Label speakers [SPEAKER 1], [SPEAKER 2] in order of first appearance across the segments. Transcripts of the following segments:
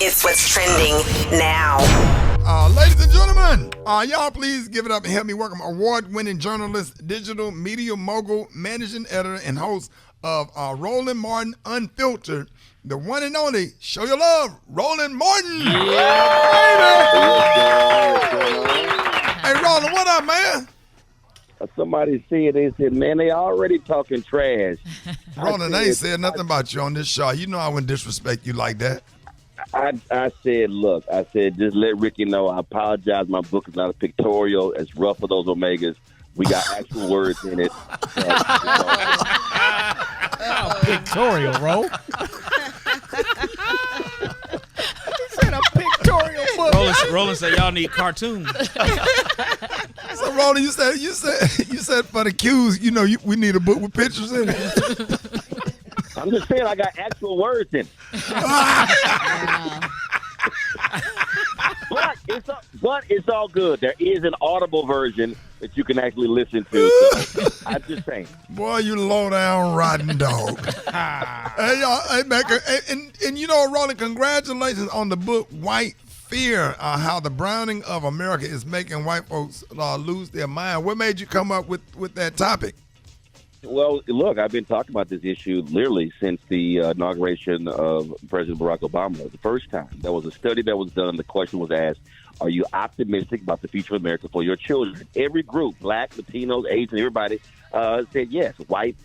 [SPEAKER 1] It's what's trending now.
[SPEAKER 2] Ladies and gentlemen, y'all please give it up and help me welcome award-winning journalist, digital media mogul, managing editor, and host of Roland Martin Unfiltered, the one and only, show your love, Roland Martin. Hey, Roland, what up, man?
[SPEAKER 3] Somebody said, they said, man, they already talking trash.
[SPEAKER 2] Roland, I ain't said nothing about you on this show. You know I wouldn't disrespect you like that.
[SPEAKER 3] I said, look, just let Rickey know I apologize. My book is not a pictorial. It's rough for those omegas. We got actual words in it.
[SPEAKER 4] Pictorial, bro. He said a pictorial book.
[SPEAKER 5] Roland said y'all need cartoons.
[SPEAKER 2] So Roland, you said for the cues, you know, we need a book with pictures in it.
[SPEAKER 3] I'm just saying I got actual words in it. But it's all good. There is an audible version that you can actually listen to. So I'm just saying.
[SPEAKER 2] Boy, you low down rotten dog. Hey, y'all, hey, Becca, and you know, Roland, congratulations on the book White Fear, how the browning of America is making white folks lose their mind. What made you come up with that topic?
[SPEAKER 3] Well, look, I've been talking about this issue literally since the inauguration of President Barack Obama. The first time there was a study that was done. The question was asked, are you optimistic about the future of America for your children? Every group, black, Latinos, Asian, everybody said yes. White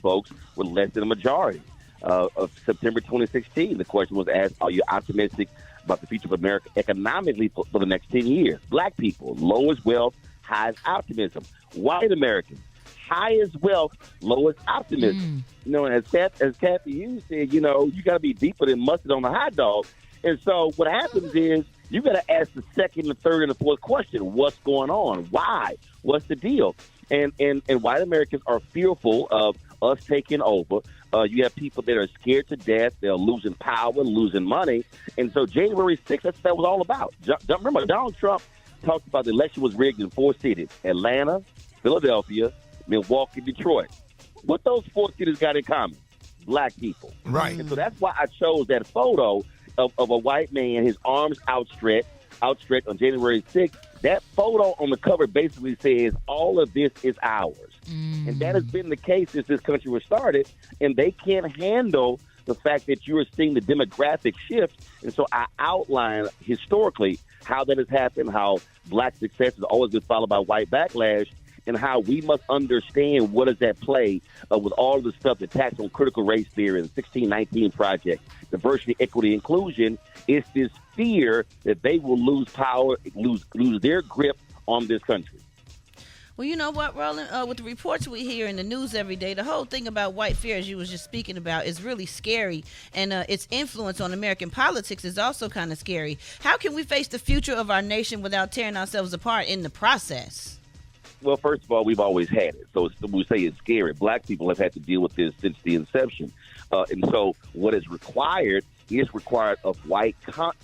[SPEAKER 3] folks were less than a majority. Of September 2016, the question was asked, are you optimistic about the future of America economically for the next 10 years? Black people, lowest wealth, highest optimism. White Americans, highest wealth, lowest optimism. You know, as Kathy Hughes said, you know, you got to be deeper than mustard on a hot dog. And so what happens is you got to ask the second, the third, and the fourth question. What's going on? Why? What's the deal? And white Americans are fearful of us taking over. You have people that are scared to death. They're losing power, losing money. And so January 6th, that's what that was all about. Remember, Donald Trump talked about the election was rigged in 4 cities: Atlanta, Philadelphia, Milwaukee, Detroit. What those 4 cities got in common? Black people.
[SPEAKER 2] Right.
[SPEAKER 3] And so that's why I chose that photo of a white man, his arms outstretched on January 6th. That photo on the cover basically says all of this is ours. And that has been the case since this country was started. And they can't handle the fact that you are seeing the demographic shift. And so I outline historically how that has happened, how black success has always been followed by white backlash, and how we must understand what is at play with all of the stuff that attacks on critical race theory and 1619 Project, diversity, equity, inclusion. It's this fear that they will lose power, lose their grip on this country.
[SPEAKER 6] Well, you know what, Roland? With the reports we hear in the news every day, the whole thing about white fear, as you was just speaking about, is really scary. And its influence on American politics is also kind of scary. How can we face the future of our nation without tearing ourselves apart in the process?
[SPEAKER 3] Well, first of all, we've always had it. So we say it's scary. Black people have had to deal with this since the inception. And so what is required of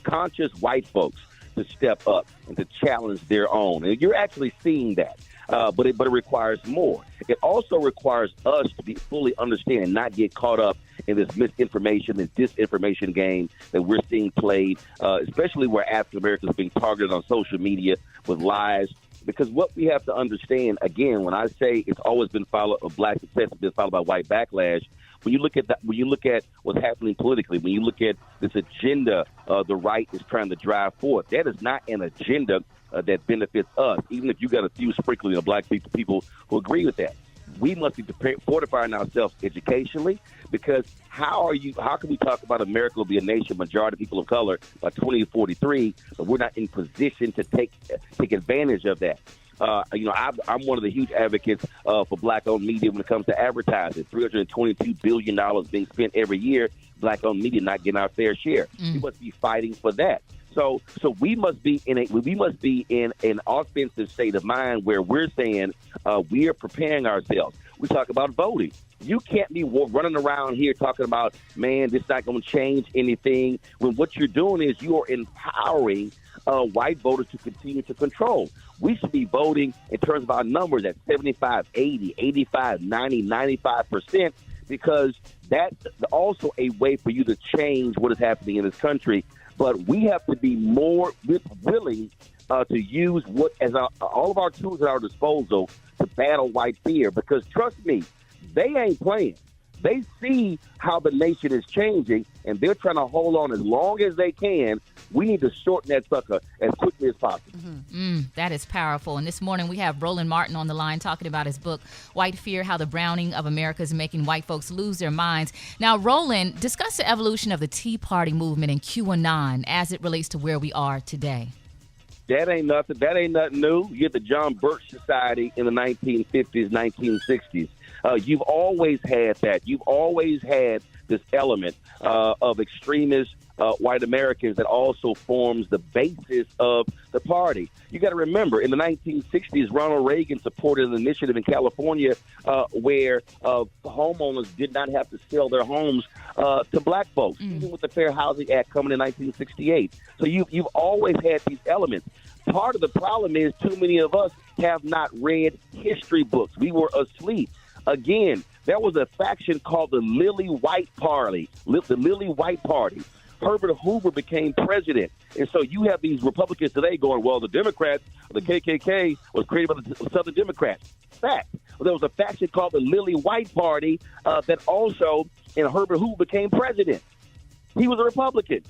[SPEAKER 3] conscious white folks to step up and to challenge their own. And you're actually seeing that. But it requires more. It also requires us to be fully understand and not get caught up in this misinformation, this disinformation game that we're seeing played, especially where African Americans are being targeted on social media with lies. Because what we have to understand, again, when I say it's always been followed, black success has been followed by white backlash. When you look at that, when you look at what's happening politically, when you look at this agenda the right is trying to drive forth, that is not an agenda that benefits us. Even if you got a few sprinkling of black people who agree with that, we must be fortifying ourselves educationally. Because how can we talk about America will be a nation majority people of color by 2043, but we're not in position to take advantage of that? I'm one of the huge advocates for black-owned media when it comes to advertising. $322 billion being spent every year, black-owned media not getting our fair share. We must be fighting for that. So we must be in an offensive state of mind where we're saying we are preparing ourselves. We talk about voting. You can't be running around here talking about, man, this is not going to change anything, when what you're doing is you are empowering white voters to continue to control. We should be voting in terms of our numbers at 75, 80, 85, 90, 95%, because that's also a way for you to change what is happening in this country But we have to be more willing to use all of our tools at our disposal to battle white fear. Because trust me, they ain't playing. They see how the nation is changing, and they're trying to hold on as long as they can. We need to shorten that sucker as quickly as possible.
[SPEAKER 7] That is powerful. And this morning we have Roland Martin on the line talking about his book, White Fear, How the Browning of America is Making White Folks Lose Their Minds. Now, Roland, discuss the evolution of the Tea Party movement and QAnon as it relates to where we are today.
[SPEAKER 3] That ain't nothing new. You get the John Birch Society in the 1950s, 1960s. You've always had that. You've always had this element of extremist white Americans that also forms the basis of the party. You got to remember, in the 1960s, Ronald Reagan supported an initiative in California where homeowners did not have to sell their homes to black folks, even with the Fair Housing Act coming in 1968. So you've always had these elements. Part of the problem is too many of us have not read history books. We were asleep. Again, there was a faction called the Lily White Party. The Lily White Party. Herbert Hoover became president. And so you have these Republicans today going, well, the Democrats, the KKK, was created by the Southern Democrats. Fact. Well, there was a faction called the Lily White Party that also, and Herbert Hoover became president. He was a Republican.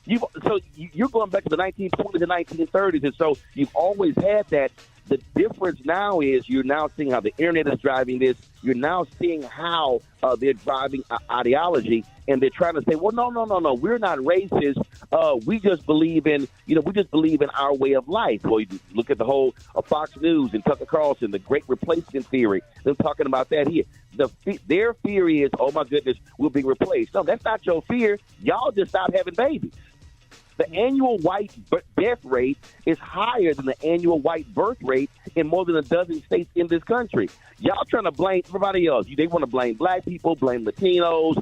[SPEAKER 3] You're going back to the 1920s and 1930s, and so you've always had that. The difference now is you're now seeing how the internet is driving this. You're now seeing how they're driving ideology, and they're trying to say, well, no, we're not racist. We just believe in our way of life. Well, you look at the whole Fox News and Tucker Carlson, the Great Replacement theory. They're talking about that here. Their fear is, oh my goodness, we're being replaced. No, that's not your fear. Y'all just stopped having babies. The annual white death rate is higher than the annual white birth rate in more than a dozen states in this country. Y'all trying to blame everybody else. They want to blame black people, blame Latinos,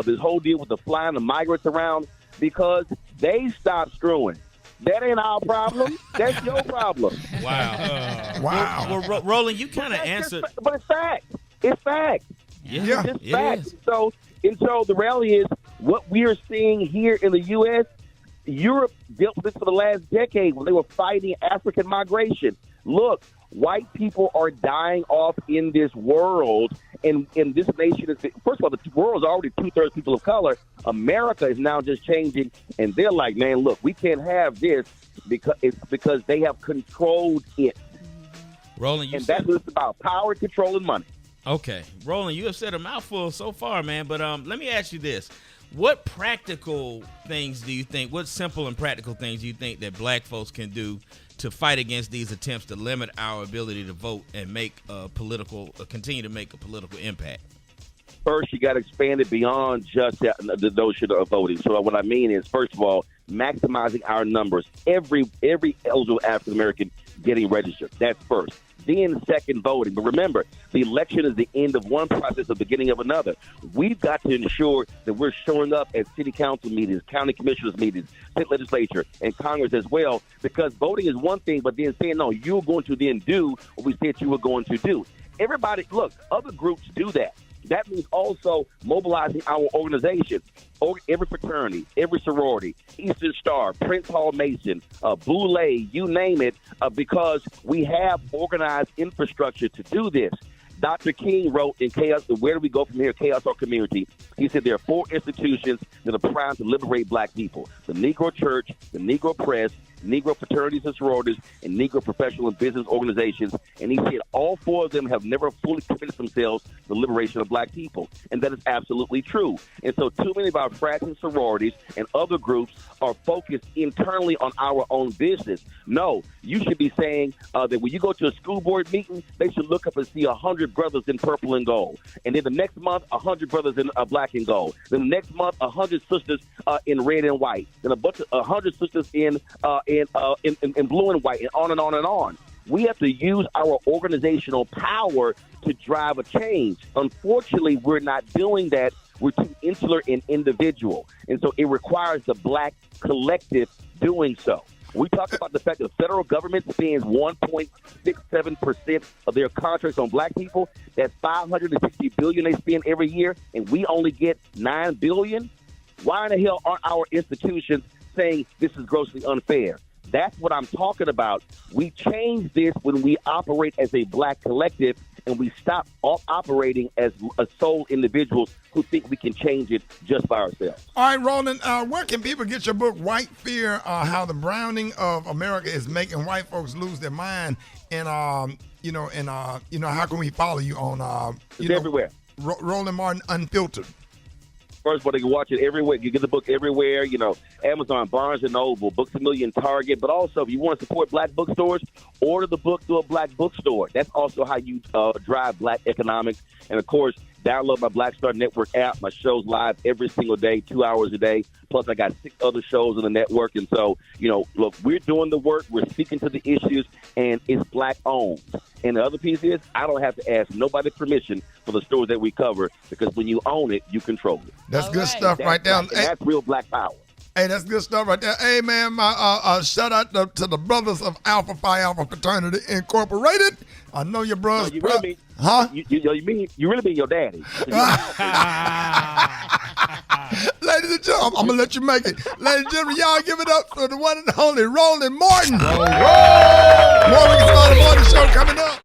[SPEAKER 3] this whole deal with the flying the migrants around because they stopped screwing. That ain't our problem. That's your problem.
[SPEAKER 5] Wow.
[SPEAKER 2] Wow.
[SPEAKER 5] Well, Roland, you kind of answered.
[SPEAKER 3] But it's fact. It's fact.
[SPEAKER 5] Yeah,
[SPEAKER 3] It's fact. So the reality is what we are seeing here in the U.S., Europe dealt with this for the last decade when they were fighting African migration. Look, white people are dying off in this world, and this nation is, first of all, the world is already 2/3 people of color. America is now just changing, and they're like, man, look, we can't have this because they have controlled it.
[SPEAKER 5] Roland,
[SPEAKER 3] that's what it's about, power, control, and money.
[SPEAKER 5] Okay. Roland, you have said a mouthful so far, man, but let me ask you this. What practical things do you think, what simple and practical things do you think that black folks can do to fight against these attempts to limit our ability to vote and continue to make a political impact?
[SPEAKER 3] First, you got to expand it beyond just the notion of voting. So what I mean is, first of all, maximizing our numbers. Every eligible African American getting registered. That's first. Then second, voting. But remember, the election is the end of one process, the beginning of another. We've got to ensure that we're showing up at city council meetings, county commissioners meetings, state legislature, and Congress as well, because voting is one thing, but then saying, no, you're going to then do what we said you were going to do. Everybody, look, other groups do that. That means also mobilizing our organization, every fraternity, every sorority, Eastern Star, Prince Hall Mason, Boule, you name it, because we have organized infrastructure to do this. Dr. King wrote in Chaos, Where Do We Go From Here, Chaos or Community? He said there are 4 institutions that are primed to liberate black people: the Negro Church, the Negro Press, Negro fraternities and sororities, and Negro professional and business organizations. And he said all 4 of them have never fully committed themselves to the liberation of black people. And that is absolutely true. And so too many of our frats and sororities and other groups are focused internally on our own business. No, you should be saying that when you go to a school board meeting, they should look up and see 100 brothers in purple and gold. And then the next month, 100 brothers in black and gold. Then the next month, 100 sisters in red and white. Then 100 sisters in blue and white, and on and on and on. We have to use our organizational power to drive a change. Unfortunately, we're not doing that. We're too insular and individual. And so it requires the black collective doing so. We talk about the fact that the federal government spends 1.67% of their contracts on black people. That's $560 billion they spend every year, and we only get $9 billion. Why in the hell aren't our institutions saying this is grossly unfair. That's what I'm talking about. We change this when we operate as a black collective and we stop operating as sole individuals who think we can change it just by ourselves.
[SPEAKER 2] All right, Roland, where can people get your book, White Fear, How the Browning of America is Making White Folks Lose Their Mind? And, how can we follow you on,
[SPEAKER 3] It's everywhere.
[SPEAKER 2] Roland Martin Unfiltered?
[SPEAKER 3] First of all, they can watch it everywhere. You get the book everywhere, Amazon, Barnes & Noble, Books A Million, Target. But also, if you want to support black bookstores, order the book through a black bookstore. That's also how you drive black economics. And, of course, download my Black Star Network app. My show's live every single day, 2 hours a day. Plus, I got 6 other shows on the network. And so, look, we're doing the work. We're speaking to the issues, and it's black-owned. And the other piece is I don't have to ask nobody permission for the stories that we cover because when you own it, you control it.
[SPEAKER 2] That's good stuff right there.
[SPEAKER 3] And that's real black power.
[SPEAKER 2] Hey, that's good stuff right there. Hey, man, my shout out to the brothers of Alpha Phi Alpha Fraternity Incorporated. I know your brothers.
[SPEAKER 3] You really mean,
[SPEAKER 2] huh?
[SPEAKER 3] You really mean your daddy.
[SPEAKER 2] Ladies and gentlemen, I'm going to let you make it. Ladies and gentlemen, y'all give it up for the one and only Roland Martin. More Rickey Smiley Morning Show coming up.